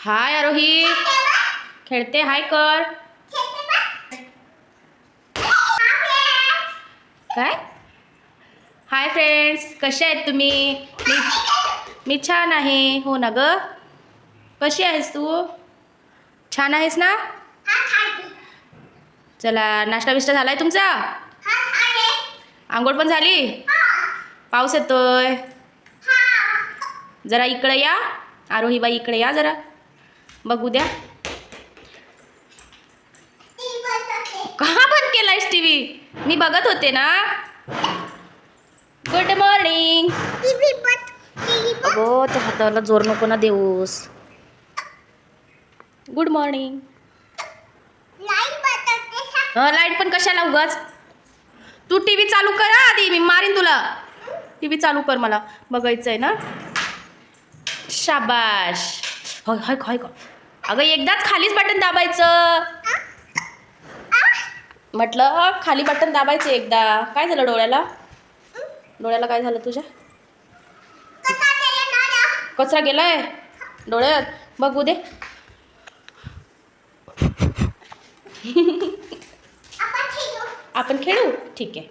हाय आरोही, खेळते. हाय कर. काय? हाय फ्रेंड्स, कसे आहेत तुम्ही? मी छान आहे. हो ना ग. कशी आहेस तू? छान आहेस ना? चला, नाश्ता बिष्टा झालाय तुमचा? आंघोळ पण झाली? पाऊस येतोय. जरा इकडे या आरोही बाई, इकडे या जरा, बघू द्या. का बंद केलायस टीव्ही? मी बघत होते ना. Good morning. अगो, त्या हाताला जोर नको ना देऊस. Good morning. लाईट पण कशाला उगाच? तू टीव्ही चालू कर आधी, मी मारीन तुला. टीव्ही चालू कर, मला बघायचंय ना. शाबाश. होय होय होय. अगं, एकदाच खालीच बटन दाबायचं म्हटलं. खाली बटन दाबायचं एकदा. काय झालं डोळ्याला? डोळ्याला काय झालं तुझ्या? कचरा गेलाय डोळ्यात, बघू दे. आपण खेळू. ठीक आहे.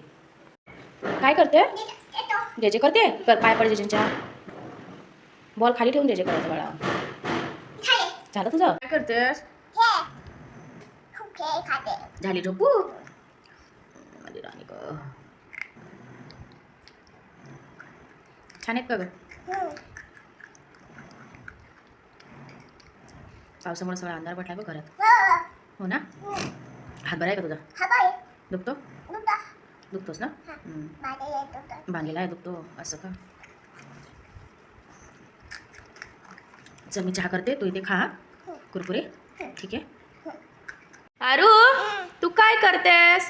काय करते? जे जे करते. कर, पाय पड जेजेंच्या. बॉल खाली ठेवून जे जे करायचं बाळा. झालं तुझं? काय करतेस? झाली झोपू? माझी राणी ग. छान आहेत का ग? पावसामुळे सगळा अंधार पडलाय बघ घरात. हो ना. हात बरा आहे का तुझा? दुखतो? दुखतोस ना. बांधलेला आहे, दुखतो असं का? चल, मी चहा करते, तू इथे खा कुरकुरे. ठीक आहे. आरू, तू काय करतेस?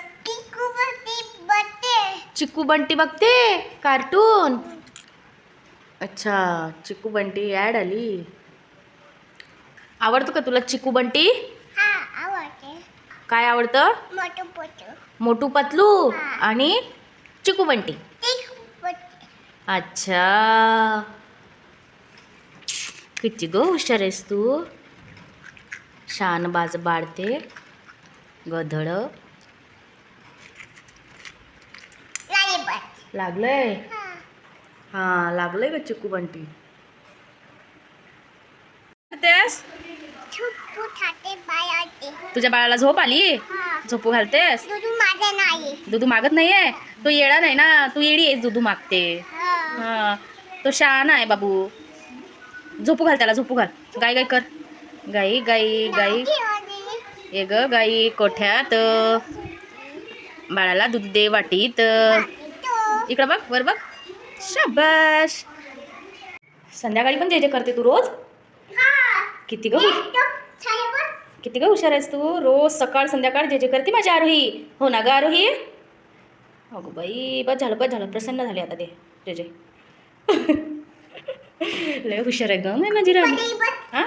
चिक्कू बंटी बघते कार्टून. अच्छा, चिक्कू बंटी ॲड आली. आवडतं का तुला चिक्कू बंटी? काय आवडतं? मोटू पतलू आणि चिक्कू बंटी. अच्छा, किती ग हुशार आहेस तू. शानबाज बाळते गधड. लागलंय? हा, लागलंय ग चिक्कू बंटी. तुझ्या बाळाला झोप आली? झोपू घालतेस? दुधू मागत नाहीये. तो येडा नाही ना, तू येडी आहेस. दुधू मागते. हा, तो शहाणा आहे बाबू. झोपू घाल त्याला, झोपू घाल. गाई गाई कर. गाई गाई गाई. ये ग गाई कोठ्यात. बाळाला दूध दे वाटीत. इकडं बघ, वर बघ. शाबाश. संध्याकाळी पण जे जे करते तू रोज? किती ग किती ग हुशार आहेस तू. रोज सकाळ संध्याकाळ जे जे करते माझी आरोही. हो ना ग आरोही? अगं बाई, बस झालं प्रसन्न झाले आता ते जे जे. लय हुशार आहे ग माझी राणी. हा.